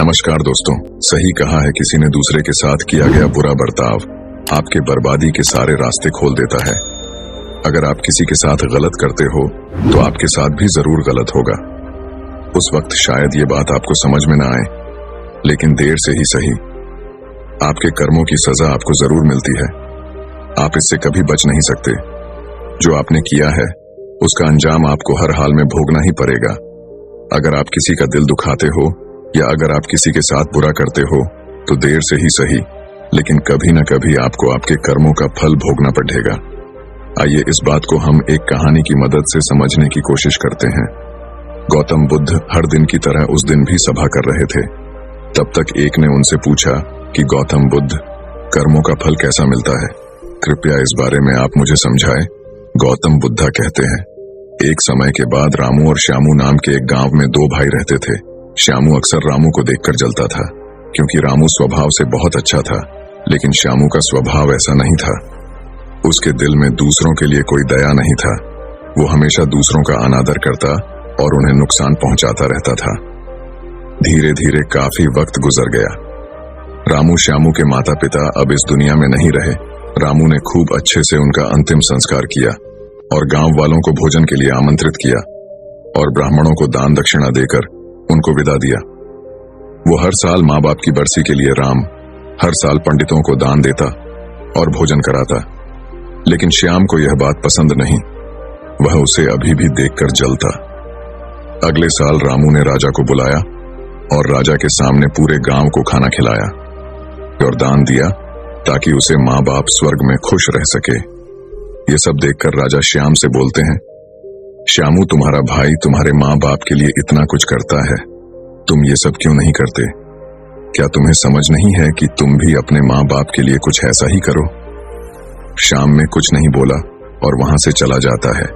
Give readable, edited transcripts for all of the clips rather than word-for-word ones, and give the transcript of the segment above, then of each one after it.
नमस्कार दोस्तों। सही कहा है किसी ने, दूसरे के साथ किया गया बुरा बर्ताव आपके बर्बादी के सारे रास्ते खोल देता है। अगर आप किसी के साथ गलत करते हो तो आपके साथ भी जरूर गलत होगा। उस वक्त शायद ये बात आपको समझ में ना आए, लेकिन देर से ही सही आपके कर्मों की सजा आपको जरूर मिलती है। आप इससे कभी बच नहीं सकते। जो आपने किया है उसका अंजाम आपको हर हाल में भोगना ही पड़ेगा। अगर आप किसी का दिल दुखाते हो या अगर आप किसी के साथ बुरा करते हो तो देर से ही सही, लेकिन कभी न कभी आपको आपके कर्मों का फल भोगना पड़ेगा। आइए इस बात को हम एक कहानी की मदद से समझने की कोशिश करते हैं। गौतम बुद्ध हर दिन की तरह उस दिन भी सभा कर रहे थे। तब तक एक ने उनसे पूछा कि गौतम बुद्ध, कर्मों का फल कैसा मिलता है? कृपया इस बारे में आप मुझे समझाएं। गौतम बुद्धा कहते हैं, एक समय के बाद रामू और श्यामू नाम के एक गांव में दो भाई रहते थे। श्यामू अक्सर रामू को देखकर जलता था, क्योंकि रामू स्वभाव से बहुत अच्छा था, लेकिन श्यामू का स्वभाव ऐसा नहीं था। उसके दिल में दूसरों के लिए कोई दया नहीं था। वो हमेशा दूसरों का अनादर करता और उन्हें नुकसान पहुंचाता रहता था। धीरे धीरे काफी वक्त गुजर गया। रामू श्यामू के माता पिता अब इस दुनिया में नहीं रहे। रामू ने खूब अच्छे से उनका अंतिम संस्कार किया और गांव वालों को भोजन के लिए आमंत्रित किया और ब्राह्मणों को दान दक्षिणा देकर उनको विदा दिया। वो हर साल माँ बाप की बरसी के लिए राम हर साल पंडितों को दान देता और भोजन कराता, लेकिन श्याम को यह बात पसंद नहीं। वह उसे अभी भी देखकर जलता। अगले साल रामू ने राजा को बुलाया और राजा के सामने पूरे गांव को खाना खिलाया और दान दिया ताकि उसे माँ बाप स्वर्ग में खुश रह सके। ये सब देखकर राजा श्याम से बोलते हैं, श्यामू, तुम्हारा भाई तुम्हारे माँ बाप के लिए इतना कुछ करता है, तुम ये सब क्यों नहीं करते? क्या तुम्हें समझ नहीं है कि तुम भी अपने माँ बाप के लिए कुछ ऐसा ही करो? श्याम में कुछ नहीं बोला और वहां से चला जाता है।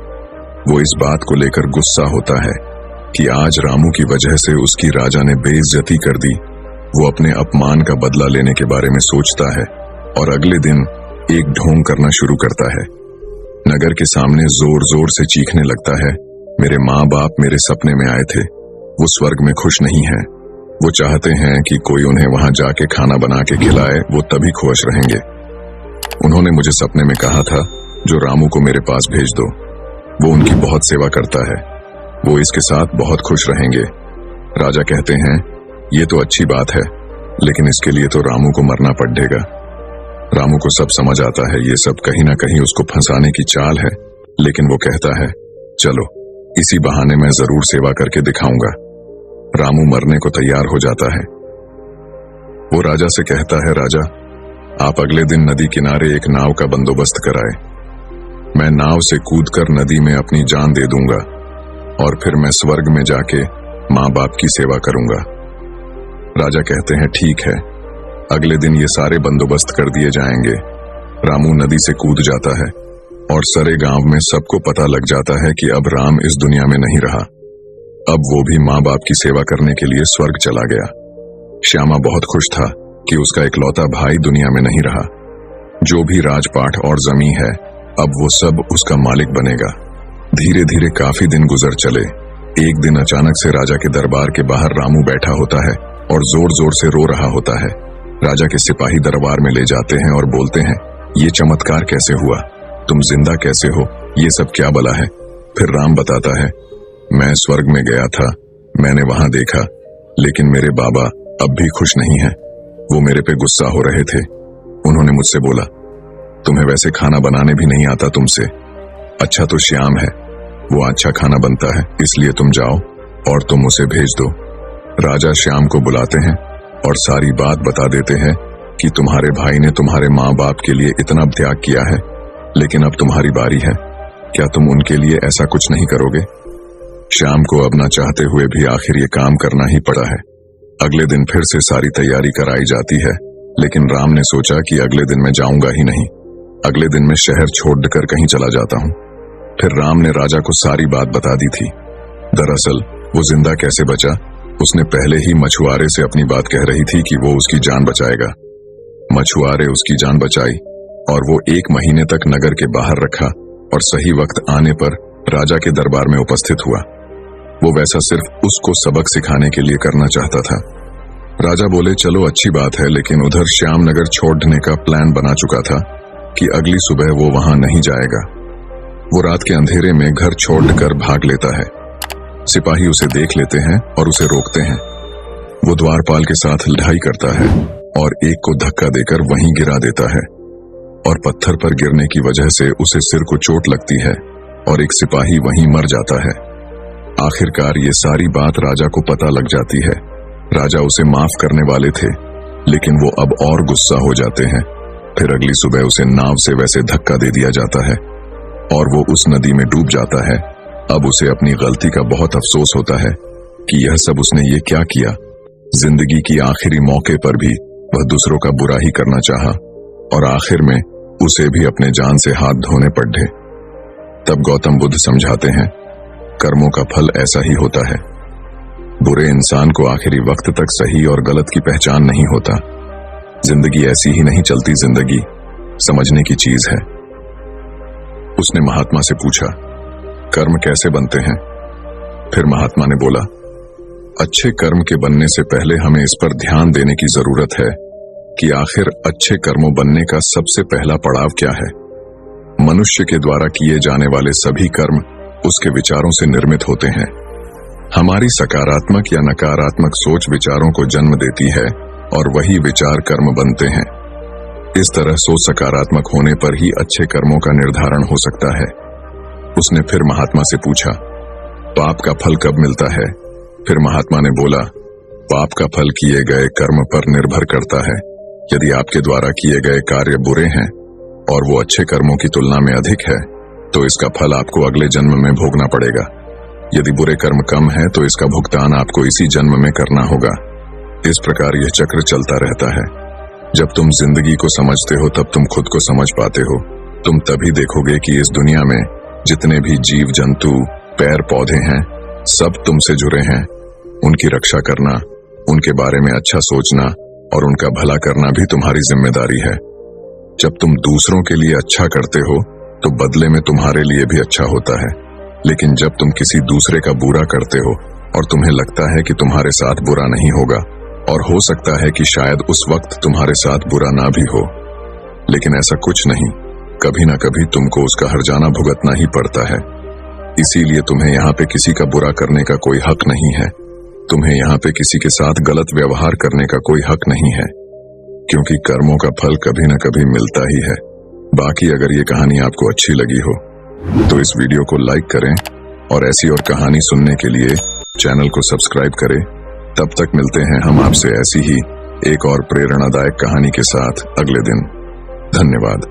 वो इस बात को लेकर गुस्सा होता है कि आज रामू की वजह से उसकी राजा ने बेइज्जती कर दी। वो अपने अपमान का बदला लेने के बारे में सोचता है और अगले दिन एक ढोंग करना शुरू करता है। नगर के सामने जोर जोर से चीखने लगता है, मेरे माँ बाप मेरे सपने में आए थे, वो स्वर्ग में खुश नहीं है। वो चाहते हैं कि कोई उन्हें वहां जाके खाना बना के खिलाए, वो तभी खुश रहेंगे। उन्होंने मुझे सपने में कहा था जो रामू को मेरे पास भेज दो, वो उनकी बहुत सेवा करता है, वो इसके साथ बहुत खुश रहेंगे। राजा कहते हैं, ये तो अच्छी बात है, लेकिन इसके लिए तो रामू को मरना पड़ेगा। रामू को सब समझ आता है, ये सब कहीं ना कहीं उसको फंसाने की चाल है, लेकिन वो कहता है, चलो इसी बहाने मैं जरूर सेवा करके दिखाऊंगा। रामू मरने को तैयार हो जाता है। वो राजा से कहता है, राजा, आप अगले दिन नदी किनारे एक नाव का बंदोबस्त कराए। मैं नाव से कूदकर नदी में अपनी जान दे दूंगा और फिर मैं स्वर्ग में जाके माँ बाप की सेवा करूंगा। राजा कहते हैं, ठीक है, अगले दिन ये सारे बंदोबस्त कर दिए जाएंगे। रामू नदी से कूद जाता है और सारे गांव में सबको पता लग जाता है कि अब राम इस दुनिया में नहीं रहा। अब वो भी माँ बाप की सेवा करने के लिए स्वर्ग चला गया। श्यामा बहुत खुश था कि उसका इकलौता भाई दुनिया में नहीं रहा। जो भी राजपाट और जमीन है, अब वो सब उसका मालिक बनेगा। धीरे धीरे काफी दिन गुजर चले। एक दिन अचानक से राजा के दरबार के बाहर रामू बैठा होता है और जोर जोर से रो रहा होता है। राजा के सिपाही दरबार में ले जाते हैं और बोलते हैं, ये चमत्कार कैसे हुआ? तुम जिंदा कैसे हो? ये सब क्या बला है? फिर राम बताता है, मैं स्वर्ग में गया था, मैंने वहां देखा, लेकिन मेरे बाबा अब भी खुश नहीं हैं। वो मेरे पे गुस्सा हो रहे थे। उन्होंने मुझसे बोला, तुम्हें वैसे खाना बनाने भी नहीं आता तुमसे। अच्छा तो श्याम है, वो अच्छा खाना बनता है, इसलिए तुम जाओ और तुम उसे भेज दो। राजा श्याम को बुलाते हैं और सारी बात बता देते हैं कि तुम्हारे भाई ने तुम्हारे माँ बाप के लिए इतना त्याग किया है, लेकिन अब तुम्हारी बारी है। क्या तुम उनके लिए ऐसा कुछ नहीं करोगे? श्याम को अब ना चाहते हुए भी आखिर ये काम करना ही पड़ा है। अगले दिन फिर से सारी तैयारी कराई जाती है, लेकिन राम ने सोचा कि अगले दिन मैं जाऊंगा ही नहीं। अगले दिन मैं शहर छोड़कर कहीं चला जाता हूँ। फिर राम ने राजा को सारी बात बता दी थी। दरअसल वो जिंदा कैसे बचा, उसने पहले ही मछुआरे से अपनी बात कह रही थी कि वो उसकी जान बचाएगा। मछुआरे उसकी जान बचाई और वो 1 महीने तक नगर के बाहर रखा और सही वक्त आने पर राजा के दरबार में उपस्थित हुआ। वो वैसा सिर्फ उसको सबक सिखाने के लिए करना चाहता था। राजा बोले चलो अच्छी बात है, लेकिन उधर श्यामनगर छोड़ने का प्लान बना चुका था कि अगली सुबह वो वहां नहीं जाएगा। वो रात के अंधेरे में घर छोड़कर भाग लेता है। सिपाही उसे देख लेते हैं और उसे रोकते हैं। वो द्वारपाल के साथ लड़ाई करता है और एक को धक्का देकर वहीं गिरा देता है और पत्थर पर गिरने की वजह से उसे सिर को चोट लगती है और एक सिपाही वहीं मर जाता है। आखिरकार ये सारी बात राजा को पता लग जाती है। राजा उसे माफ करने वाले थे, लेकिन वो अब और गुस्सा हो जाते हैं। फिर अगली सुबह उसे नाव से वैसे धक्का दे दिया जाता है और वो उस नदी में डूब जाता है। अब उसे अपनी गलती का बहुत अफसोस होता है कि यह सब उसने ये क्या किया। जिंदगी की आखिरी मौके पर भी वह दूसरों का बुरा ही करना चाहा और आखिर में उसे भी अपने जान से हाथ धोने पड़े। तब गौतम बुद्ध समझाते हैं, कर्मों का फल ऐसा ही होता है। बुरे इंसान को आखिरी वक्त तक सही और गलत की पहचान नहीं होता। जिंदगी ऐसी ही नहीं चलती, जिंदगी समझने की चीज है। उसने महात्मा से पूछा, कर्म कैसे बनते हैं? फिर महात्मा ने बोला, अच्छे कर्म के बनने से पहले हमें इस पर ध्यान देने की जरूरत है कि आखिर अच्छे कर्मों बनने का सबसे पहला पड़ाव क्या है। मनुष्य के द्वारा किए जाने वाले सभी कर्म उसके विचारों से निर्मित होते हैं। हमारी सकारात्मक या नकारात्मक सोच विचारों को जन्म देती है और वही विचार कर्म बनते हैं। इस तरह सोच सकारात्मक होने पर ही अच्छे कर्मों का निर्धारण हो सकता है। उसने फिर महात्मा से पूछा, पाप का फल कब मिलता है? फिर महात्मा ने बोला, पाप का फल किए गए कर्म पर निर्भर करता है। यदि आपके द्वारा किए गए कार्य बुरे हैं और वो अच्छे कर्मों की तुलना में अधिक है, तो इसका फल आपको अगले जन्म में भोगना पड़ेगा। यदि बुरे कर्म कम है तो इसका भुगतान आपको इसी जन्म में करना होगा। इस प्रकार यह चक्र चलता रहता है। जब तुम जिंदगी को समझते हो तब तुम खुद को समझ पाते हो। तुम तभी देखोगे कि इस दुनिया में जितने भी जीव जंतु, पेड़ पौधे हैं, सब तुमसे जुड़े हैं। उनकी रक्षा करना, उनके बारे में अच्छा सोचना और उनका भला करना भी तुम्हारी जिम्मेदारी है। जब तुम दूसरों के लिए अच्छा करते हो तो बदले में तुम्हारे लिए भी अच्छा होता है, लेकिन जब तुम किसी दूसरे का बुरा करते हो और तुम्हें लगता है कि तुम्हारे साथ बुरा नहीं होगा, और हो सकता है कि शायद उस वक्त तुम्हारे साथ बुरा ना भी हो, लेकिन ऐसा कुछ नहीं, कभी ना कभी तुमको उसका हर्जाना भुगतना ही पड़ता है। इसीलिए तुम्हें यहाँ पे किसी का बुरा करने का कोई हक नहीं है। तुम्हें यहाँ पे किसी के साथ गलत व्यवहार करने का कोई हक नहीं है, क्योंकि कर्मों का फल कभी न कभी मिलता ही है। बाकी अगर ये कहानी आपको अच्छी लगी हो तो इस वीडियो को लाइक करें और ऐसी और कहानी सुनने के लिए चैनल को सब्सक्राइब करें। तब तक मिलते हैं हम आपसे ऐसी ही एक और प्रेरणादायक कहानी के साथ अगले दिन। धन्यवाद।